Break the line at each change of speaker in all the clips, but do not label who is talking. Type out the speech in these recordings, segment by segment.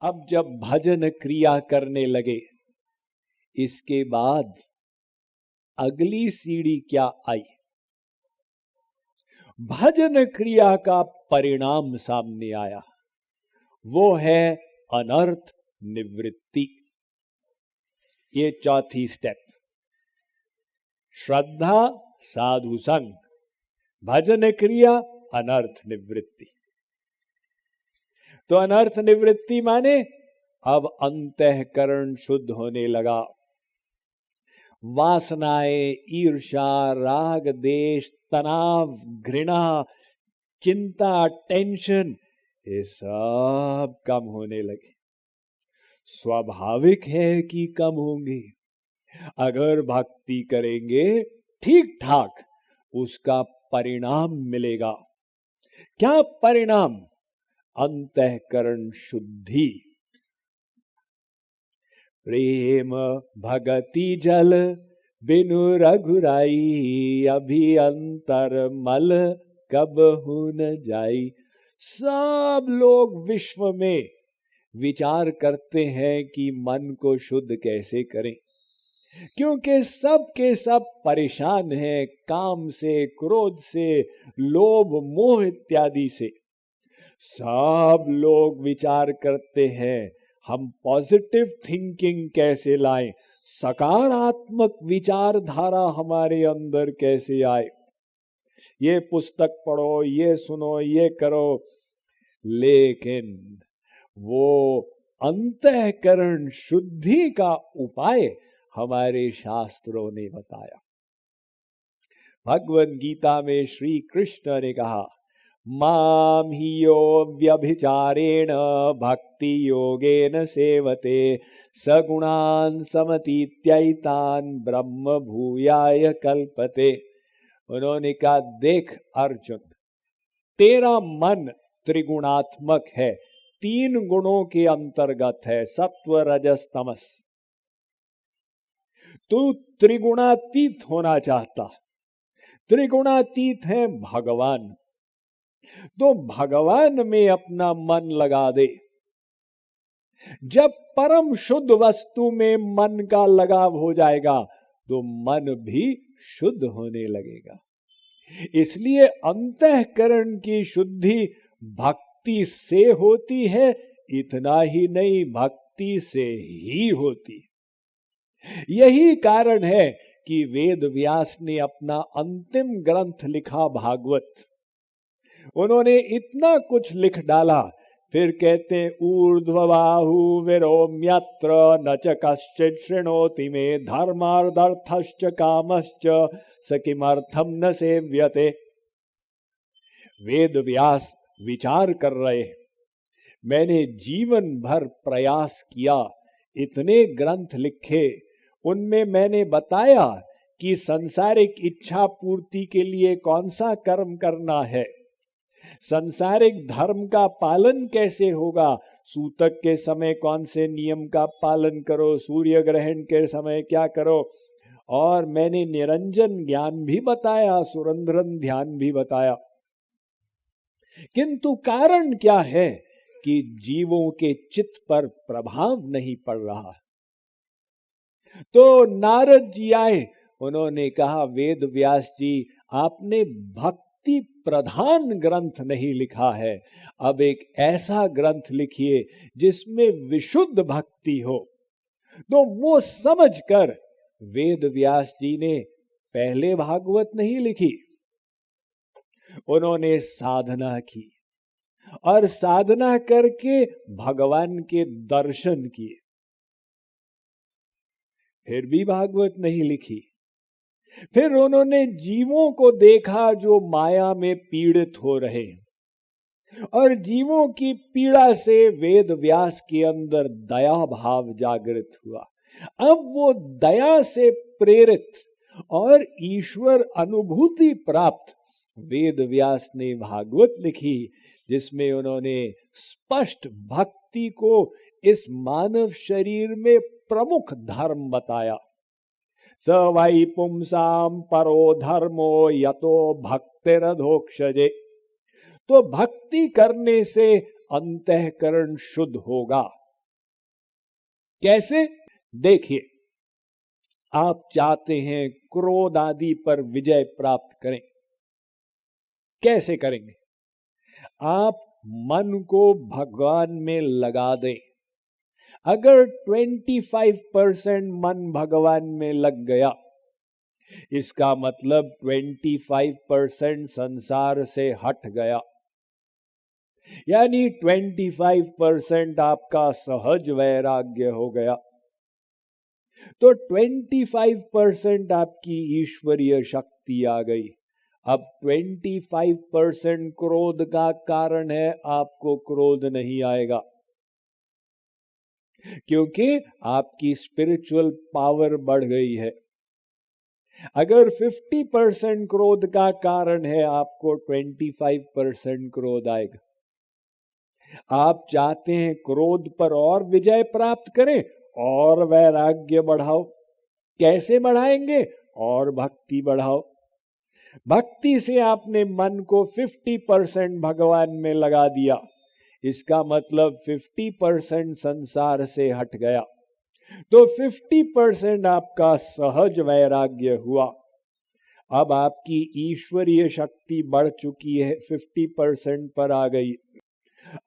अब जब भजन क्रिया करने लगे, इसके बाद अगली सीढ़ी क्या आई? भजन क्रिया का परिणाम सामने आया, वो है अनर्थ निवृत्ति। ये चौथी स्टेप, श्रद्धा, साधु संग, भजन क्रिया, अनर्थ निवृत्ति। तो अनर्थ निवृत्ति माने अब अंतःकरण शुद्ध होने लगा। वासनाएं, ईर्ष्या, राग, देश, तनाव, घृणा, चिंता, टेंशन, ये सब कम होने लगे। स्वाभाविक है कि कम होंगे। अगर भक्ति करेंगे ठीक ठाक, उसका परिणाम मिलेगा। क्या परिणाम? अंतःकरण शुद्धि। प्रेम भगति जल बिनु रघुराई, अभिअंतर मल कबहु न जाई। सब लोग विश्व में विचार करते हैं कि मन को शुद्ध कैसे करें, क्योंकि सब के सब परेशान हैं काम से, क्रोध से, लोभ, मोह इत्यादि से। सब लोग विचार करते हैं हम पॉजिटिव थिंकिंग कैसे लाएं, सकारात्मक विचारधारा हमारे अंदर कैसे आए। ये पुस्तक पढ़ो, ये सुनो, ये करो, लेकिन वो अंतःकरण शुद्धि का उपाय हमारे शास्त्रों ने बताया। भगवद गीता में श्री कृष्ण ने कहा, माम ही यो व्यभिचारेण भक्ति योगेन सेवते, सगुणान समतीत्यैतान ब्रह्म भूयाय कल्पते। उन्होंने कहा, देख अर्जुन, तेरा मन त्रिगुणात्मक है, 3 गुणों के अंतर्गत है, सत्व, रजस, तमस। तू त्रिगुणातीत होना चाहता। त्रिगुणातीत है भगवान, तो भगवान में अपना मन लगा दे। जब परम शुद्ध वस्तु में मन का लगाव हो जाएगा तो मन भी शुद्ध होने लगेगा। इसलिए अंतःकरण की शुद्धि भक्ति से होती है, इतना ही नहीं, भक्ति से ही होती। यही कारण है कि वेद व्यास ने अपना अंतिम ग्रंथ लिखा भागवत। उन्होंने इतना कुछ लिख डाला, फिर कहते ऊर्ध्वबाहु विरोम्यत्र न च कश्चित् शृणोति मे धर्मार्थश्च कामश्च स किमर्थम न सेव्यते। वेद व्यास विचार कर रहे, मैंने जीवन भर प्रयास किया, इतने ग्रंथ लिखे, उनमें मैंने बताया कि सांसारिक इच्छा पूर्ति के लिए कौन सा कर्म करना है, सांसारिक धर्म का पालन कैसे होगा, सूतक के समय कौन से नियम का पालन करो, सूर्य ग्रहण के समय क्या करो, और मैंने निरंजन ज्ञान भी बताया, सुरंध्रन ध्यान भी बताया। किंतु कारण क्या है कि जीवों के चित्त पर प्रभाव नहीं पड़ रहा। तो नारद जी आए, उन्होंने कहा, वेद व्यास जी, आपने भक्ति प्रधान ग्रंथ नहीं लिखा है, अब एक ऐसा ग्रंथ लिखिए जिसमें विशुद्ध भक्ति हो। तो वो समझकर वेद व्यास जी ने पहले भागवत नहीं लिखी, उन्होंने साधना की और साधना करके भगवान के दर्शन किए, फिर भी भागवत नहीं लिखी। फिर उन्होंने जीवों को देखा जो माया में पीड़ित हो रहे, और जीवों की पीड़ा से वेद व्यास के अंदर दया भाव जागृत हुआ। अब वो दया से प्रेरित और ईश्वर अनुभूति प्राप्त वेद व्यास ने भागवत लिखी, जिसमें उन्होंने स्पष्ट भक्ति को इस मानव शरीर में प्रमुख धर्म बताया। स वै पुंसाम परो धर्मो यतो भक्तिरधोक्षजे। तो भक्ति करने से अंतःकरण शुद्ध होगा, कैसे? देखिए, आप चाहते हैं क्रोध आदि पर विजय प्राप्त करें, कैसे करेंगे? आप मन को भगवान में लगा दें। अगर 25% मन भगवान में लग गया, इसका मतलब 25% संसार से हट गया, यानी 25% आपका सहज वैराग्य हो गया। तो 25% आपकी ईश्वरीय शक्ति आ गई। अब 25% क्रोध का कारण है, आपको क्रोध नहीं आएगा, क्योंकि आपकी स्पिरिचुअल पावर बढ़ गई है। अगर 50% क्रोध का कारण है, आपको 25% क्रोध आएगा। आप चाहते हैं क्रोध पर और विजय प्राप्त करें और वैराग्य बढ़ाओ, कैसे बढ़ाएंगे? और भक्ति बढ़ाओ। भक्ति से आपने मन को 50% भगवान में लगा दिया, इसका मतलब 50% संसार से हट गया, तो 50% आपका सहज वैराग्य हुआ। अब आपकी ईश्वरीय शक्ति बढ़ चुकी है, 50% पर आ गई।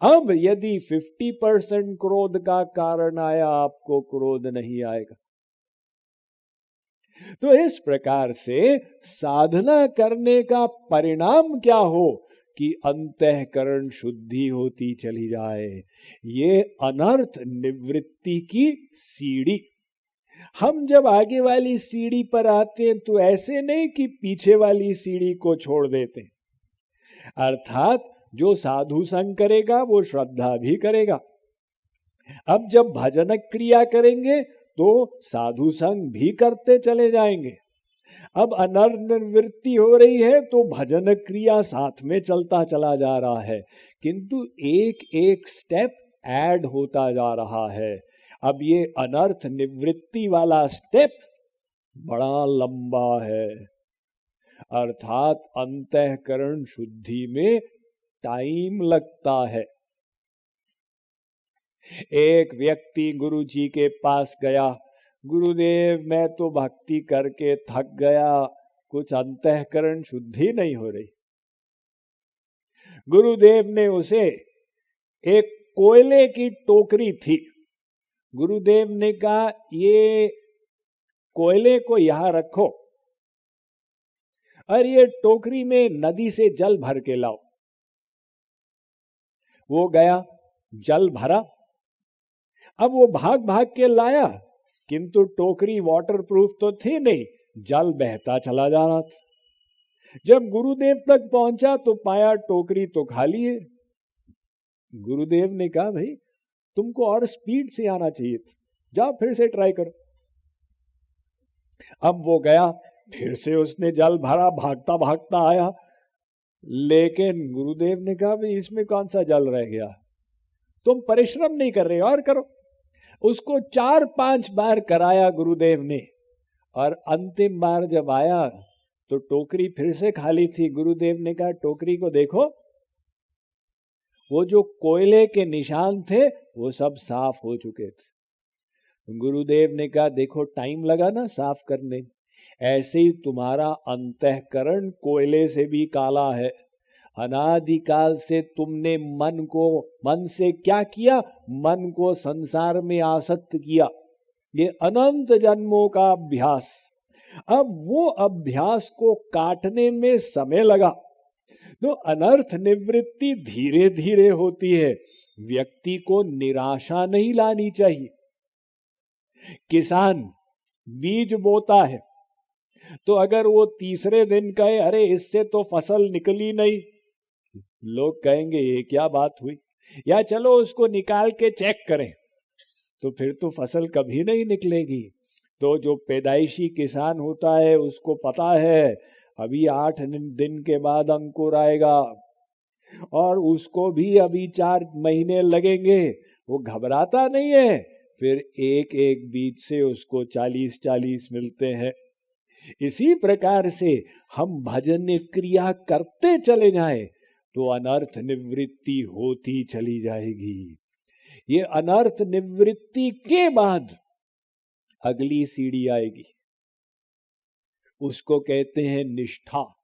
अब यदि 50% क्रोध का कारण आया, आपको क्रोध नहीं आएगा। तो इस प्रकार से साधना करने का परिणाम क्या हो कि अंतःकरण शुद्धि होती चली जाए। ये अनर्थ निवृत्ति की सीढ़ी। हम जब आगे वाली सीढ़ी पर आते हैं तो ऐसे नहीं कि पीछे वाली सीढ़ी को छोड़ देते, अर्थात जो साधु संग करेगा वो श्रद्धा भी करेगा। अब जब भजन क्रिया करेंगे तो साधु संग भी करते चले जाएंगे। अब अनर्थ निवृत्ति हो रही है तो भजन क्रिया साथ में चलता चला जा रहा है, किंतु एक एक स्टेप ऐड होता जा रहा है। अब ये अनर्थ निवृत्ति वाला स्टेप बड़ा लंबा है, अर्थात अंतःकरण शुद्धि में टाइम लगता है। एक व्यक्ति गुरु जी के पास गया, गुरुदेव मैं तो भक्ति करके थक गया, कुछ अंतःकरण शुद्धि नहीं हो रही। गुरुदेव ने उसे, एक कोयले की टोकरी थी, गुरुदेव ने कहा ये कोयले को यहां रखो और ये टोकरी में नदी से जल भर के लाओ। वो गया, जल भरा। अब वो भाग भाग के लाया, किंतु टोकरी वाटरप्रूफ तो थी नहीं, जल बहता चला जा रहा था। जब गुरुदेव तक पहुंचा तो पाया टोकरी तो खाली है। गुरुदेव ने कहा भाई तुमको और स्पीड से आना चाहिए था, जाओ फिर से ट्राई करो। अब वो गया, फिर से उसने जल भरा, भागता भागता आया, लेकिन गुरुदेव ने कहा भाई इसमें कौन सा जल रह गया, तुम परिश्रम नहीं कर रहे, और करो। उसको 4-5 बार कराया गुरुदेव ने, और अंतिम बार जब आया तो टोकरी फिर से खाली थी। गुरुदेव ने कहा टोकरी को देखो, वो जो कोयले के निशान थे वो सब साफ हो चुके थे। गुरुदेव ने कहा देखो टाइम लगा ना साफ करने, ऐसे ही तुम्हारा अंतःकरण कोयले से भी काला है। अनादिकाल से तुमने मन से क्या किया? मन को संसार में आसक्त किया, ये अनंत जन्मों का अभ्यास। अब वो अभ्यास को काटने में समय लगा, तो अनर्थ निवृत्ति धीरे धीरे होती है। व्यक्ति को निराशा नहीं लानी चाहिए। किसान बीज बोता है, तो अगर वो तीसरे दिन कहे अरे इससे तो फसल निकली नहीं, लोग कहेंगे ये क्या बात हुई, या चलो उसको निकाल के चेक करें, तो फिर तो फसल कभी नहीं निकलेगी। तो जो पैदाइशी किसान होता है उसको पता है अभी 8 दिन के बाद अंकुर आएगा, और उसको भी अभी 4 महीने लगेंगे, वो घबराता नहीं है। फिर एक एक बीज से उसको 40-40 मिलते हैं। इसी प्रकार से हम भजन क्रिया करते चले जाएं तो अनर्थ निवृत्ति होती चली जाएगी। ये अनर्थ निवृत्ति के बाद अगली सीढ़ी आएगी, उसको कहते हैं निष्ठा।